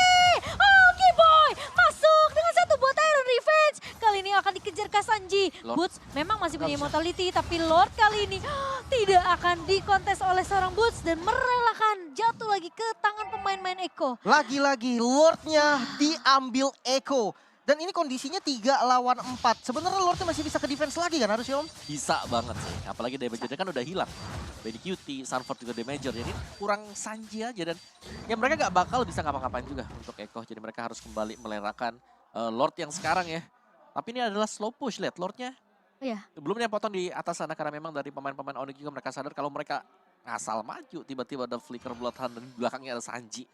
Kiboy masuk dengan satu buah Tyrant Revenge. Kali ini akan dikejar Kasanji. Lord. Boots memang masih punya Nggak bisa. immortality tapi Lord kali ini tidak akan dikontes oleh seorang Boots dan merelakan jatuh lagi ke tangan pemain-main Eko. Lagi-lagi Lordnya diambil Eko. Dan ini kondisinya 3 lawan 4. Sebenarnya Lordnya masih bisa ke defense lagi kan harusnya Om? Bisa banget sih. Apalagi damage-nya kan udah hilang. Benny QT, Sunford juga damager. Jadi kurang Sanji aja. Dan ya mereka gak bakal bisa ngapa-ngapain juga untuk Eko. Jadi mereka harus kembali melerakan Lord yang sekarang ya. Tapi ini adalah slow push, lihat Lordnya. Iya. Belum yang potong di atas sana karena memang dari pemain-pemain Onyx juga mereka sadar kalau mereka asal maju. Tiba-tiba ada flicker Bloodhound dan di belakangnya ada Sanji.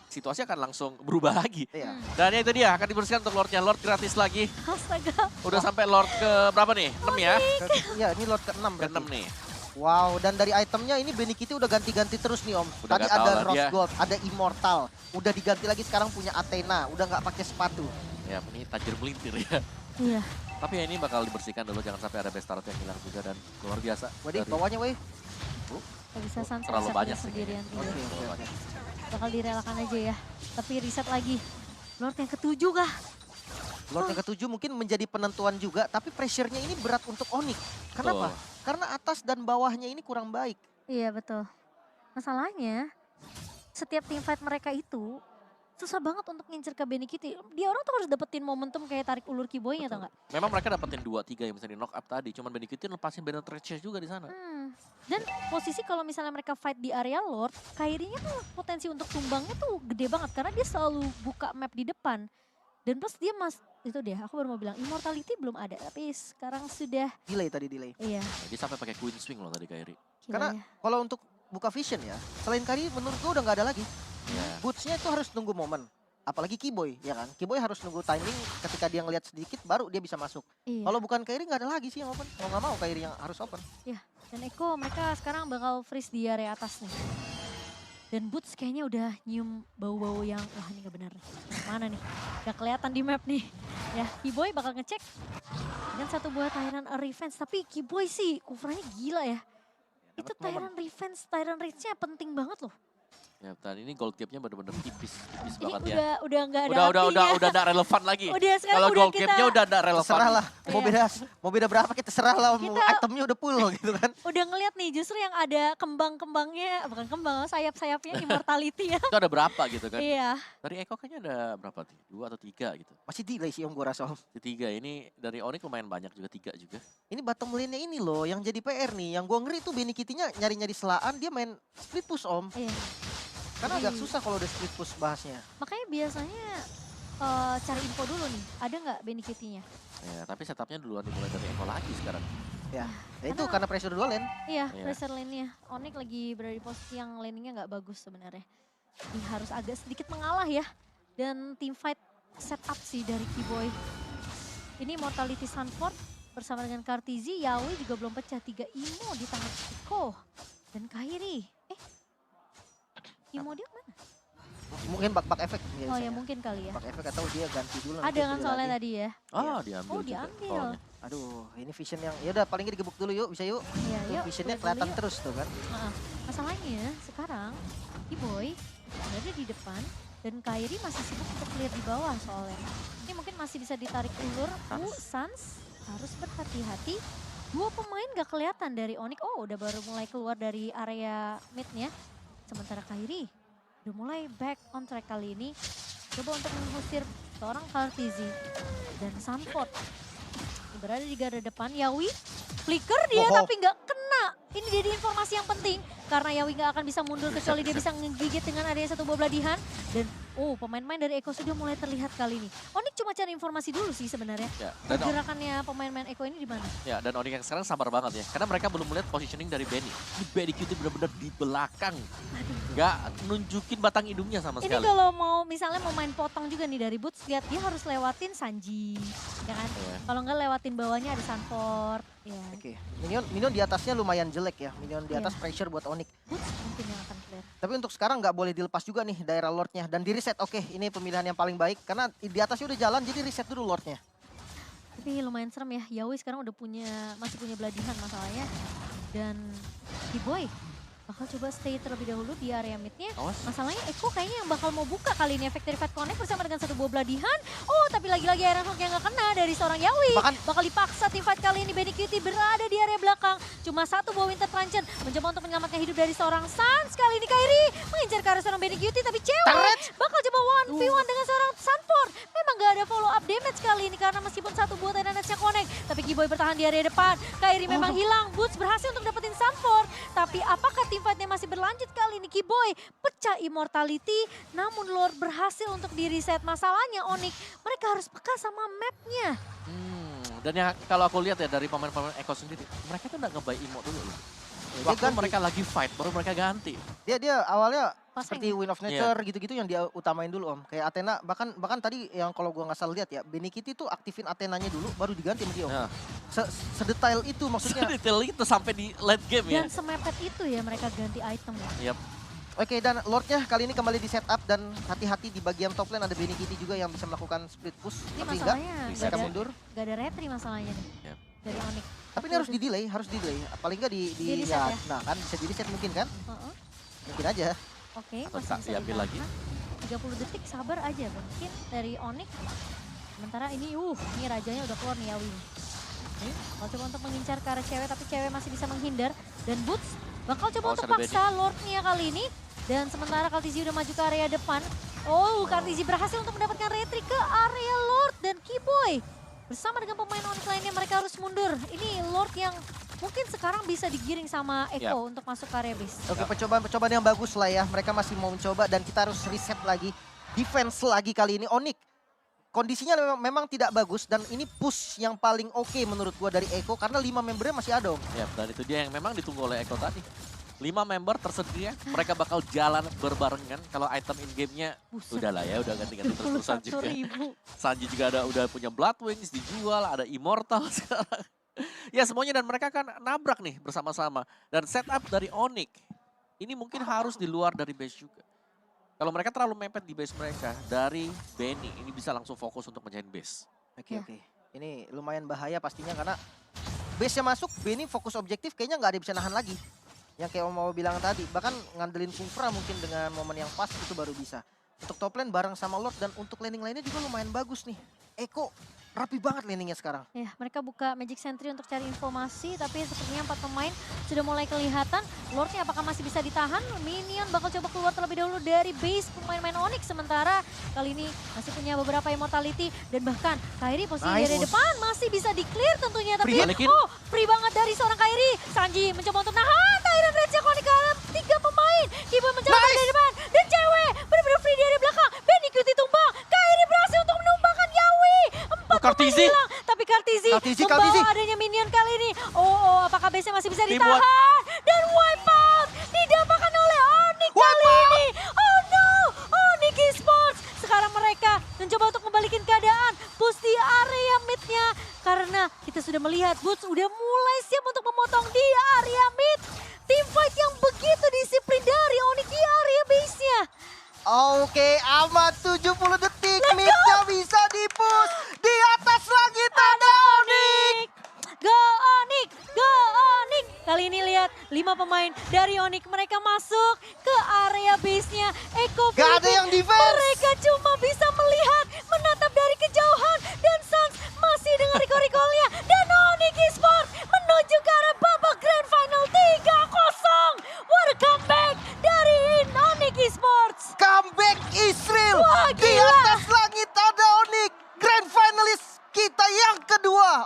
Situasi akan langsung berubah lagi. Iya. Dan ya itu dia akan dibersihkan untuk Lordnya. Lord gratis lagi. Astaga. Udah sampai Lord ke berapa nih? 6 ya? Iya ini Lord ke-6 Ke berarti. 6 nih. Wow, dan dari itemnya ini Benny Kitty udah ganti-ganti terus nih Om. Udah Tadi nggak tahu ada lah Rose dia. Gold, ada Immortal. Udah diganti lagi sekarang punya Athena, udah nggak pakai sepatu. Ya ini tajir melintir ya. Iya. Tapi ya ini bakal dibersihkan dulu. Jangan sampai ada best start yang hilang juga. Dan luar biasa. Waduh, dari- bawahnya weh. Gak bisa Sans terlalu reset banyak dia sih sendirian. Oke, Iya. oke, oke. Bakal direlakan aja ya. Tapi reset lagi. Lord yang ketujuh kah? Lord yang ke-7 mungkin menjadi penentuan juga, tapi pressure-nya ini berat untuk Onyx. Kenapa? Betul. Karena atas dan bawahnya ini kurang baik. Iya betul. Masalahnya setiap teamfight mereka itu susah banget untuk ngincer ke Benny Kitty. Dia orang tuh harus dapetin momentum kayak tarik ulur Kiboy-nya tau gak? Memang mereka dapetin 2-3 yang bisa di knock up tadi. Cuman Benny QT lepasin banner Treasure juga di sana. Dan posisi kalau misalnya mereka fight di area Lord, Kairi-nya tuh potensi untuk tumbangnya tuh gede banget. Karena dia selalu buka map di depan. Dan plus dia itu dia, aku baru mau bilang, Immortality belum ada. Tapi sekarang sudah, Delay tadi delay. iya. Dia sampai pakai Queen Swing loh tadi Kairi. Gila Karena ya. kalau untuk buka vision ya, selain Kari menurut gue udah nggak ada lagi. Ya. Boots-nya itu harus nunggu momen. Apalagi Kiboy, ya kan? Kiboy harus nunggu timing ketika dia ngelihat sedikit baru dia bisa masuk. Iya. Kalau bukan Kairi nggak ada lagi sih yang open. Mau nggak mau Kairi yang harus open. Dan Eko mereka sekarang bakal freeze di area atas nih. Dan Boots kayaknya udah nyium bau-bau yang, wah ini gak benar. Mana nih? Gak kelihatan di map nih. Ya, Kiboy bakal ngecek dengan satu buah Tyrant Revenge. Tapi Kiboy sih covernya gila ya. Itu Dapat momen. Tyrant Revenge, Tyrant Rage-nya penting banget loh. Ya, dan ini gold gapnya bener-bener tipis Ini banget ya. udah gak ada artinya. Udah gak relevan lagi. Udah sekarang Kalau udah gold kita, gapnya udah gak relevan. Terserah lah. Iya. Mau beda berapa kita serah lah. Mau Kita- itemnya udah full loh gitu kan. udah ngeliat nih justru yang ada kembang-kembangnya, bukan kembang, sayap-sayapnya Immortality ya. Itu ada berapa gitu kan. Iya. Dari Eko kayaknya ada berapa nih? 2 atau 3 gitu. Masih delay sih Om gue rasa Om. Di 3 ini dari Onyx lumayan banyak juga 3 juga. Ini bottom lane-nya ini loh yang jadi PR nih. Yang gue ngeri tuh Benny Kitty-nya nyari-nyari selaan dia main split push Om. Iya. Karena agak susah kalau udah split push bahasnya. Makanya biasanya cari info dulu nih, ada nggak Benny Kitty-nya? Ya, tapi setupnya duluan dimulai dari Eko lagi sekarang. Ya itu karena pressure dua lane. Iya, Iya. pressure lane-nya. Onyx lagi berada di posisi yang landingnya nggak bagus sebenarnya. Dia harus agak sedikit mengalah ya. Dan team fight setup sih dari Kiboy. Ini Mortality Sunford bersama dengan Kartizi, Yawi juga belum pecah. 3 Imo di tangan Eko. Dan Kairi. Imo dia mana? Mungkin bug efek Oh ya mungkin kali ya. Bug efek atau dia ganti dulu. Ada kan soalnya tadi ya. Ah, diambil Oh juga. diambil. Oh, Aduh, ini vision yang ya udah paling nggak digebuk dulu yuk, bisa yuk. Iya, Tuh, yuk. visionnya clear dulu kelihatan yuk. terus tuh kan. Masalahnya sekarang Kiboy berada di depan dan Kairi masih sibuk untuk clear di bawah soalnya. Ini mungkin masih bisa ditarik ulur. Sans harus berhati-hati. Dua pemain gak kelihatan dari Onyx. Oh, udah baru mulai keluar dari area midnya. Sementara Kairi udah mulai back on track kali ini. Coba untuk mengusir seorang Kartizi dan Sanford. Berada di garda depan, Yawi flicker dia Oh. tapi nggak kena. Ini jadi informasi yang penting karena Yawi nggak akan bisa mundur kecuali dia bisa ngegigit dengan adanya satu buah beladihan. Dan pemain-pemain dari Eko sudah mulai terlihat kali ini. Onyx cuma cari informasi dulu sih sebenarnya. Ya, dan Gerakannya pemain-main Eko ini di mana? Ya, dan Onyx yang sekarang sabar banget ya. Karena mereka belum melihat positioning dari Benny. Ini Benny QT benar-benar di belakang. Nggak nunjukin batang hidungnya sama Ini sekali. kalau misalnya mau main potong juga nih dari Boots, lihat dia harus lewatin Sanji, ya kan? Iya. Kalau nggak lewatin bawahnya ada Sanford, ya. Oke, minion di atasnya lumayan jelek ya. Minion di Iya. atas pressure buat Onyx. Boots mungkin yang akan clear. Tapi untuk sekarang nggak boleh dilepas juga nih daerah lordnya. Dan di reset, oke ini pemilihan yang paling baik. Karena di atasnya udah jalan, jadi reset dulu lordnya. Tapi lumayan serem ya, Yawi sekarang udah masih punya beladihan masalahnya. Dan Kiboy bakal coba stay terlebih dahulu di area midnya. Awas. Masalahnya Eko kayaknya yang bakal mau buka kali ini efek dari Fight Connect bersama dengan satu buah beladihan. Oh, tapi lagi-lagi Iron Hook yang gak kena dari seorang Yawi. Bakal dipaksa tim fight kali ini. Benny QT berada di area belakang. Cuma satu buah Winter Truncheon mencoba untuk menyelamatkan hidup dari seorang Sans. Kali ini Kairi mengincar ke arah seorang Benny QT, tapi cewek bakal coba 1v1 dengan seorang Sanford. Memang gak ada follow up damage kali ini karena meskipun satu buah Titanic-nya connect. Tapi Kiboy bertahan di area depan. Kairi memang hilang. Boots berhasil untuk dapetin Sanford. Tapi apakah tim fightnya masih berlanjut kali ini? Kiboy pecah immortality, namun Lord berhasil untuk di reset. Masalahnya Onyx, mereka harus peka sama mapnya. Dan yang kalau aku lihat ya dari pemain-pemain Eko sendiri, mereka tuh udah nge-buy emote dulu loh. Dia Waktu ganti. mereka lagi fight, baru mereka ganti. Dia awalnya Pasang seperti Wind of Nature gitu-gitu yang dia utamain dulu om. Kayak Athena, bahkan tadi yang kalau gua nggak salah lihat ya, Benny QT tuh aktifin Athenanya dulu, baru diganti sama dia om. Nah, Sedetail itu maksudnya. sedetail itu sampai di late game ya. Dan semepet itu ya mereka ganti item ya. Yap. Oke, dan Lordnya kali ini kembali di setup dan hati-hati di bagian top lane ada Benny QT juga yang bisa melakukan split push. Ini Tapi enggak, masalahnya bisa gak ada, mundur. gak ada retry masalahnya nih Yap. dari Onyx. Tapi ini harus di delay, Paling enggak Di reset ya? Nah kan bisa di reset mungkin kan? Heeh. Mungkin aja. Oke, Atau masih tak bisa diambil lagi. ditahan. 30 detik sabar aja mungkin dari Onyx. Sementara ini rajanya udah keluar nih Yawi. Nih, bakal coba untuk mengincar ke arah cewek tapi cewek masih bisa menghindar. Dan Boots bakal coba Awas untuk ada paksa Lordnya kali ini. Dan sementara Kartizi udah maju ke area depan. Kartizi berhasil untuk mendapatkan retry ke area Lord dan Kiboy. Bersama dengan pemain Onyx lainnya mereka harus mundur. Ini Lord yang mungkin sekarang bisa digiring sama Eko untuk masuk ke area base. Oke, percobaan yang bagus lah ya. Mereka masih mau mencoba dan kita harus reset lagi. Defense lagi kali ini Onyx. Kondisinya memang tidak bagus dan ini push yang paling oke menurut gua dari Eko karena 5 membernya masih ada om. Ya, dan itu dia yang memang ditunggu oleh Eko tadi. 5 member tersedia, mereka bakal jalan berbarengan. Kalau item in-game-nya udah lah ya, udah ganti-ganti terus-terusan juga. 21.000. Sanji juga udah punya Blood Wings dijual, ada Immortal sekarang. Ya semuanya dan mereka kan nabrak nih bersama-sama. Dan setup dari Onyx, ini mungkin harus di luar dari base juga. Kalau mereka terlalu mepet di base mereka, dari Benny ini bisa langsung fokus untuk menjahin base. Ya. Oke. Ini lumayan bahaya pastinya karena base-nya masuk, Benny fokus objektif kayaknya nggak ada yang bisa nahan lagi. Yang kayak Om mau bilang tadi, bahkan ngandelin Kufra mungkin dengan momen yang pas itu baru bisa. Untuk top lane bareng sama Lord dan untuk laning lainnya juga lumayan bagus nih. Eko rapi banget laningnya sekarang. Ya, mereka buka Magic Sentry untuk cari informasi, tapi sepertinya 4 pemain sudah mulai kelihatan. Lordnya apakah masih bisa ditahan? Minion bakal coba keluar terlebih dahulu dari base pemain-pemain Onyx. Sementara kali ini masih punya beberapa immortality. Dan bahkan Kairi posisi dari depan masih bisa di-clear tentunya. Tapi Balikin. free banget dari seorang Kairi. Sanji mencoba untuk nahan. Tyrant Rage Iconic ke arah 3 pemain. Kiboy mencoba dari depan. Dan cewek benar-benar free dari belakang. Benny QT tumbang. Kairi berhasil untuk menumbangkan Yawi. 4 Kartizi. hilang, tapi Kartizi membawa adanya minion kali ini. Apakah base-nya masih bisa ditahan? Dan wipe out didapatkan oleh Onyx kali ini. Oh no, Onyx Esports. Sekarang mereka mencoba untuk membalikin keadaan. Push di area mid-nya. Karena kita sudah melihat Boots udah mulai siap untuk memotong di area mid. Team fight yang begitu disiplin dari Onyx di area base-nya. Oke, amat 70 detik. Mid-nya bisa di-push. Di atas langit ada Onyx. masuk ke area base-nya Eko Gak ada Philippines. yang defense. Mereka cuma bisa melihat, menatap dari kejauhan. Dan Suns masih dengan recall-recall-nya. Dan Onyx Esports menuju ke arah babak Grand Final 3-0. What a comeback dari Onyx Esports. Comeback Israel. Wah, Di gila. atas langit ada Onyx. Grand Finalis kita yang kedua.